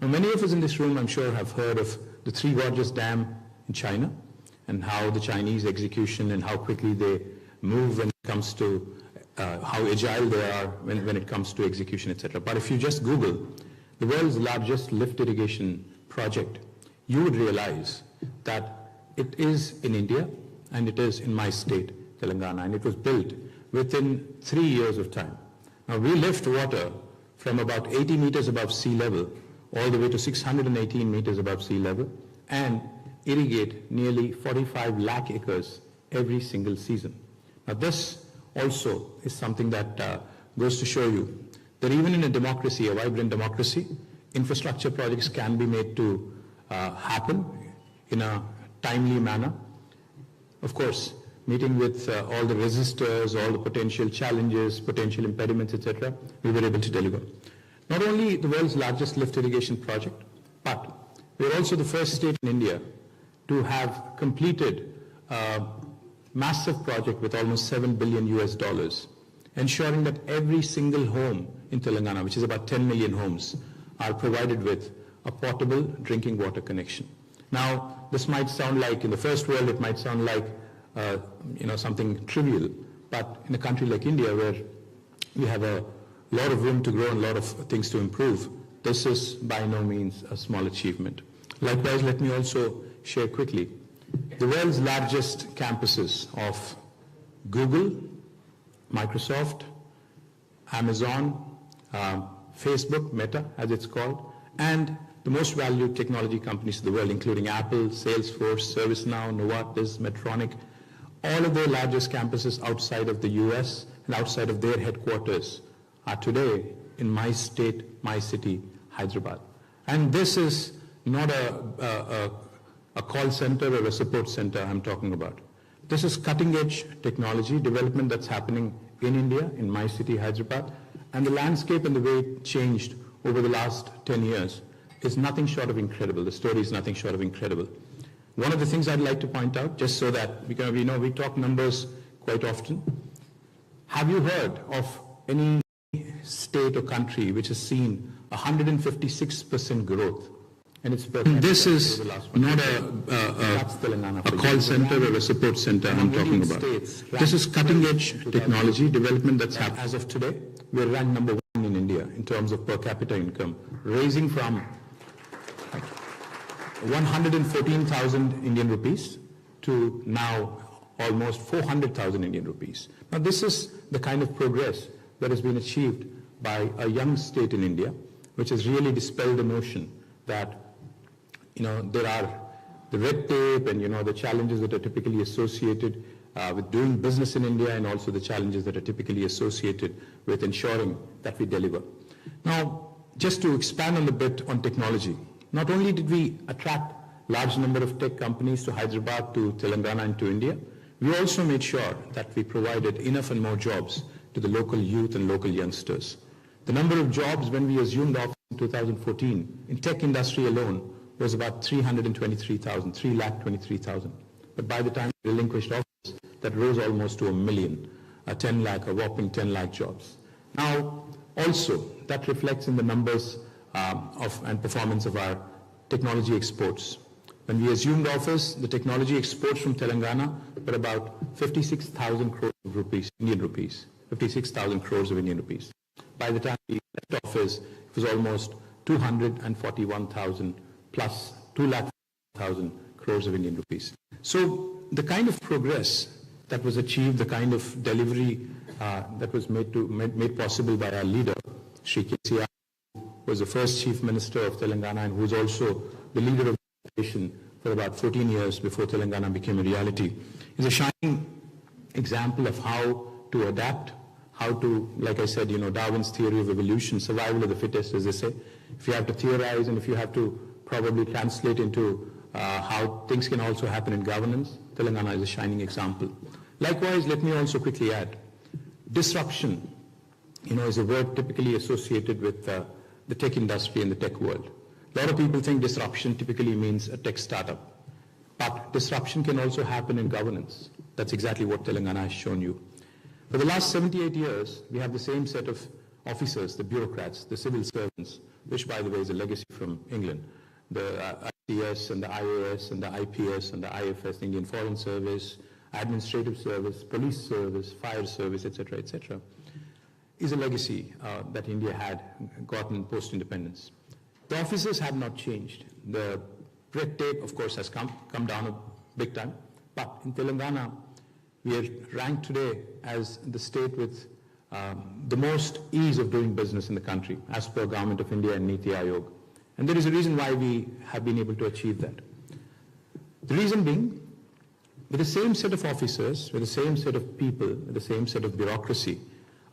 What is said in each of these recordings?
Now, many of us in this room, I'm sure, have heard of the Three Gorges Dam in China and how the Chinese execution and how quickly they move when it comes to how agile they are when it comes to execution, etc. But if you just Google the world's largest lift irrigation project, you would realize that it is in India and it is in my state, Telangana, and it was built within 3 years of time. Now, we lift water from about 80 meters above sea level all the way to 618 meters above sea level and irrigate nearly 45 lakh acres every single season. Now, this also is something that goes to show you that even in a democracy, a vibrant democracy, infrastructure projects can be made to happen in a timely manner. Of course, meeting with all the resistors, all the potential challenges, potential impediments, etc., we were able to deliver. Not only the world's largest lift irrigation project, but we're also the first state in India to have completed a massive project with almost $7 billion US, ensuring that every single home in Telangana, which is about 10 million homes, are provided with a portable drinking water connection. Now, this might sound like, in the first world, it might sound like something trivial, but in a country like India, where we have a lot of room to grow and a lot of things to improve, this is by no means a small achievement. Likewise, let me also share quickly the world's largest campuses of Google, Microsoft, Amazon, Facebook, Meta as it's called, and the most valued technology companies in the world, including Apple, Salesforce, ServiceNow, Novartis, Medtronic, all of their largest campuses outside of the US and outside of their headquarters are today in my state, my city, Hyderabad. And this is not a call center or a support center I'm talking about. This is cutting-edge technology development that's happening in India, in my city, Hyderabad, and the landscape and the way it changed over the last 10 years is nothing short of incredible. The story is nothing short of incredible. One of the things I'd like to point out, just so that we talk numbers quite often. Have you heard of any state or country which has seen 156% growth? And it's this is not a call center or a support center I'm talking about. This is cutting-edge technology development that's happening. As of today, we're ranked number 1 in India in terms of per capita income, raising from 114,000 Indian rupees to now almost 400,000 Indian rupees. Now, this is the kind of progress that has been achieved by a young state in India, which has really dispelled the notion that there are the red tape and the challenges that are typically associated with doing business in India, and also the challenges that are typically associated with ensuring that we deliver. Now, just to expand on a bit on technology, not only did we attract large number of tech companies to Hyderabad, to Telangana, and to India, we also made sure that we provided enough and more jobs to the local youth and local youngsters. The number of jobs when we assumed office in 2014 in tech industry alone was about 323,000. But by the time we relinquished office, that rose almost to 1 million, a whopping 10 lakh jobs. Now, also, that reflects in the numbers and performance of our technology exports. When we assumed office, the technology exports from Telangana were about 56,000 crores of Indian rupees. 56,000 crores of Indian rupees. By the time we left office, it was almost 241,000 plus 2,00,000 crores of Indian rupees. So the kind of progress that was achieved, the kind of delivery that was made possible by our leader, Shri KTR, was the first Chief Minister of Telangana and who was also the leader of the nation for about 14 years before Telangana became a reality, is a shining example of how to adapt, how to, like I said, Darwin's theory of evolution, survival of the fittest, as they say. If you have to theorize and if you have to probably translate into how things can also happen in governance, Telangana is a shining example. Likewise, let me also quickly add, disruption, is a word typically associated with the tech industry and the tech world. A lot of people think disruption typically means a tech startup. But disruption can also happen in governance. That's exactly what Telangana has shown you. For the last 78 years, we have the same set of officers, the bureaucrats, the civil servants, which by the way is a legacy from England. The ICS and the IAS and the IPS and the IFS, the Indian Foreign Service, Administrative Service, Police Service, Fire Service, etc., etc., is a legacy that India had gotten post-independence. The officers have not changed. The red tape, of course, has come down a big time. But in Telangana, we are ranked today as the state with the most ease of doing business in the country, as per Government of India and Niti Aayog. And there is a reason why we have been able to achieve that. The reason being, with the same set of officers, with the same set of people, with the same set of bureaucracy,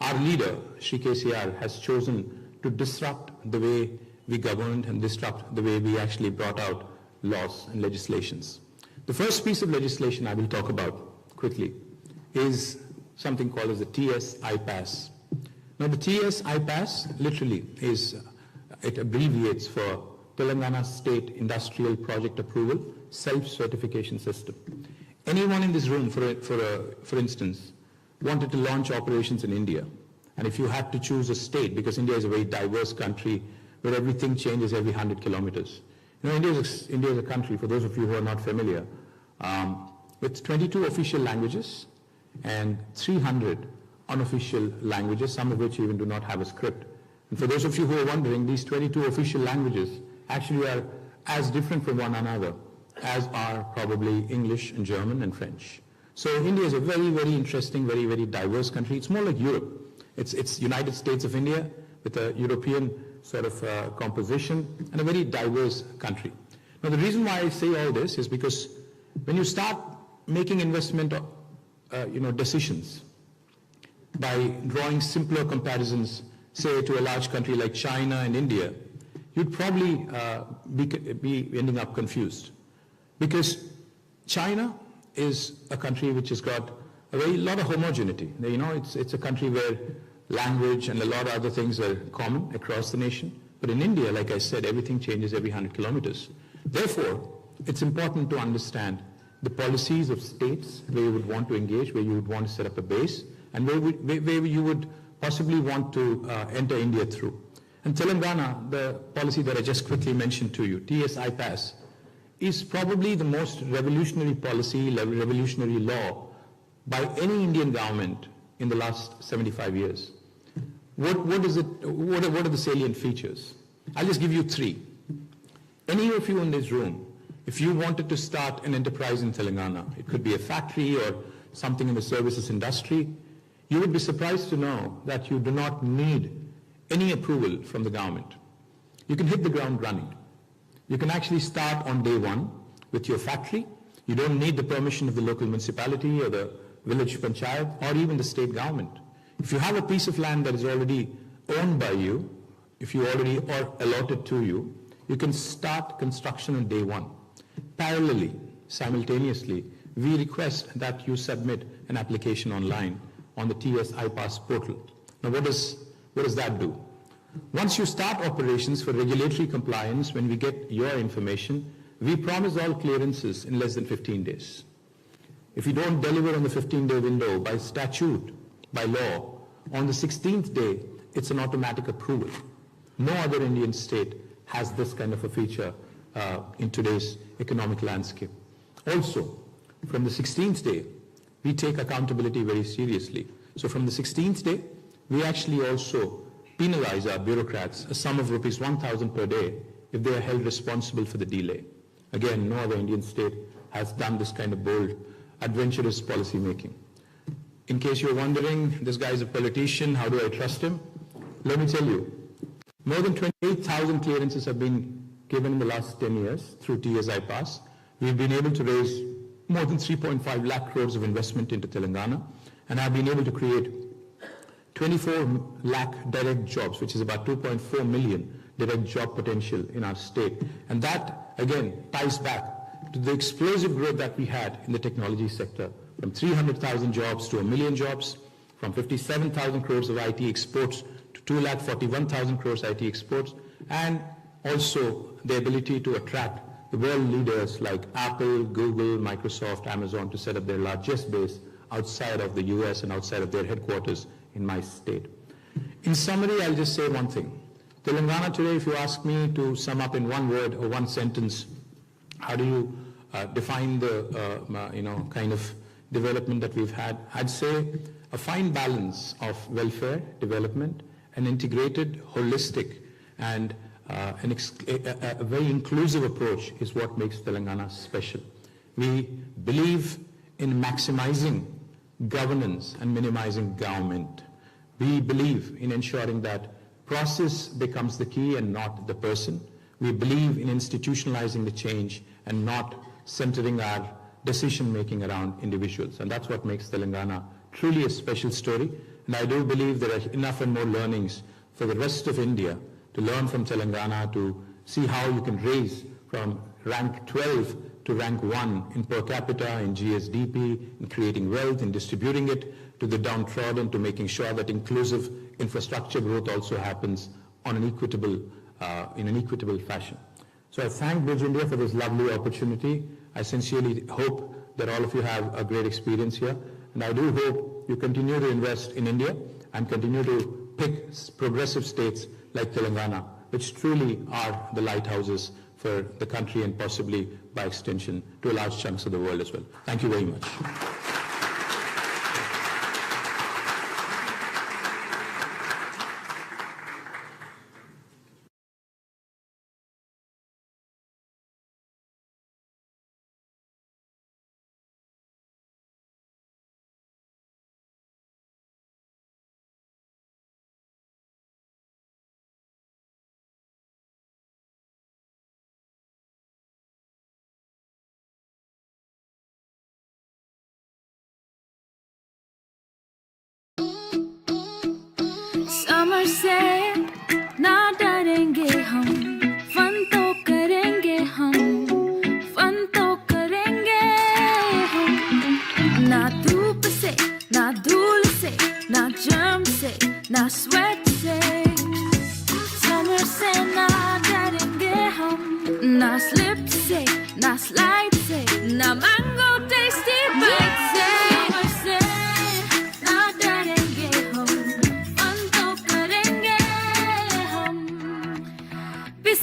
our leader, Shri KTR, has chosen to disrupt the way we governed and disrupt the way we actually brought out laws and legislations. The first piece of legislation I will talk about quickly is something called as the TS-IPAS. Now the TS-IPAS literally is, it abbreviates for Telangana State Industrial Project Approval Self-Certification System. Anyone in this room, for instance, wanted to launch operations in India, and if you had to choose a state, because India is a very diverse country where everything changes every 100 kilometers. You know, India is a country, for those of you who are not familiar, with 22 official languages and 300 unofficial languages, some of which even do not have a script. And for those of you who are wondering, these 22 official languages actually are as different from one another as are probably English and German and French. So India is a very, very interesting, very, very diverse country. It's more like Europe. It's United States of India with a European sort of composition and a very diverse country. Now the reason why I say all this is because when you start making investment decisions by drawing simpler comparisons, say to a large country like China and India, you'd probably be ending up confused. Because China is a country which has got a lot of homogeneity. You know, it's a country where language and a lot of other things are common across the nation. But in India, like I said, everything changes every 100 kilometers. Therefore, it's important to understand the policies of states where you would want to engage, where you would want to set up a base, and where you would possibly want to enter India through. And Telangana, the policy that I just quickly mentioned to you, TS-IPAS, is probably the most revolutionary policy, revolutionary law by any Indian government in the last 75 years. What are the salient features? I'll just give you three. Any of you in this room, if you wanted to start an enterprise in Telangana, it could be a factory or something in the services industry, you would be surprised to know that you do not need any approval from the government. You can hit the ground running. You can actually start on day one with your factory. You don't need the permission of the local municipality or the village panchayat or even the state government. If you have a piece of land that is already owned by you, if you already are allotted to you, you can start construction on day one. Parallelly, simultaneously, we request that you submit an application online on the TS-IPAS portal. Now what does that do? Once you start operations for regulatory compliance, when we get your information, we promise all clearances in less than 15 days. If you don't deliver on the 15-day window by statute, by law, on the 16th day, it's an automatic approval. No other Indian state has this kind of a feature in today's economic landscape. Also, from the 16th day, we take accountability very seriously. So from the 16th day, we actually also penalize our bureaucrats a sum of rupees 1,000 per day if they are held responsible for the delay. Again, no other Indian state has done this kind of bold, adventurous policy making. In case you're wondering, this guy is a politician, how do I trust him? Let me tell you, more than 28,000 clearances have been given in the last 10 years through TS-IPAS. We've been able to raise more than 3.5 lakh crores of investment into Telangana and have been able to create 24 lakh direct jobs, which is about 2.4 million direct job potential in our state. And that, again, ties back to the explosive growth that we had in the technology sector, from 300,000 jobs to 1 million jobs, from 57,000 crores of IT exports to 2,41,000 crores IT exports, and also the ability to attract the world leaders like Apple, Google, Microsoft, Amazon to set up their largest base outside of the US and outside of their headquarters in my state. In summary, I'll just say one thing. Telangana today, if you ask me to sum up in one word or one sentence, how do you define the kind of development that we've had? I'd say a fine balance of welfare, development, an integrated, holistic, and a very inclusive approach is what makes Telangana special. We believe in maximizing governance and minimizing government. We believe in ensuring that process becomes the key and not the person. We believe in institutionalizing the change and not centering our decision-making around individuals. And that's what makes Telangana truly a special story. And I do believe there are enough and more learnings for the rest of India to learn from Telangana, to see how you can raise from rank 12 to rank 1 in per capita, in GSDP, in creating wealth, in distributing it to the downtrodden, to making sure that inclusive infrastructure growth also happens on an equitable, in an equitable fashion. So I thank Bridge India for this lovely opportunity. I sincerely hope that all of you have a great experience here. And I do hope you continue to invest in India and continue to pick progressive states like Telangana, which truly are the lighthouses for the country and possibly by extension to large chunks of the world as well. Thank you very much. Summer से ना डरेंगे हम fun तो करेंगे हम fun तो करेंगे हम ना धूप से ना धूल से ना जर्म से ना स्वेट से समर से ना डरेंगे हम ना स्लिप से ना स्लाइड से ना मैंगो टेस्टी बाइट से समर से ना डरेंगे हम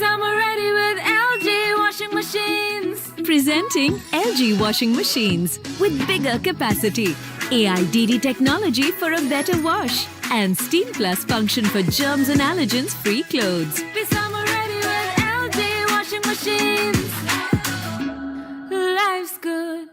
Summer ready with LG washing machines. Presenting LG washing machines with bigger capacity, AIDD technology for a better wash, and Steam Plus function for germs and allergens-free clothes. Be summer ready with LG washing machines. Life's good.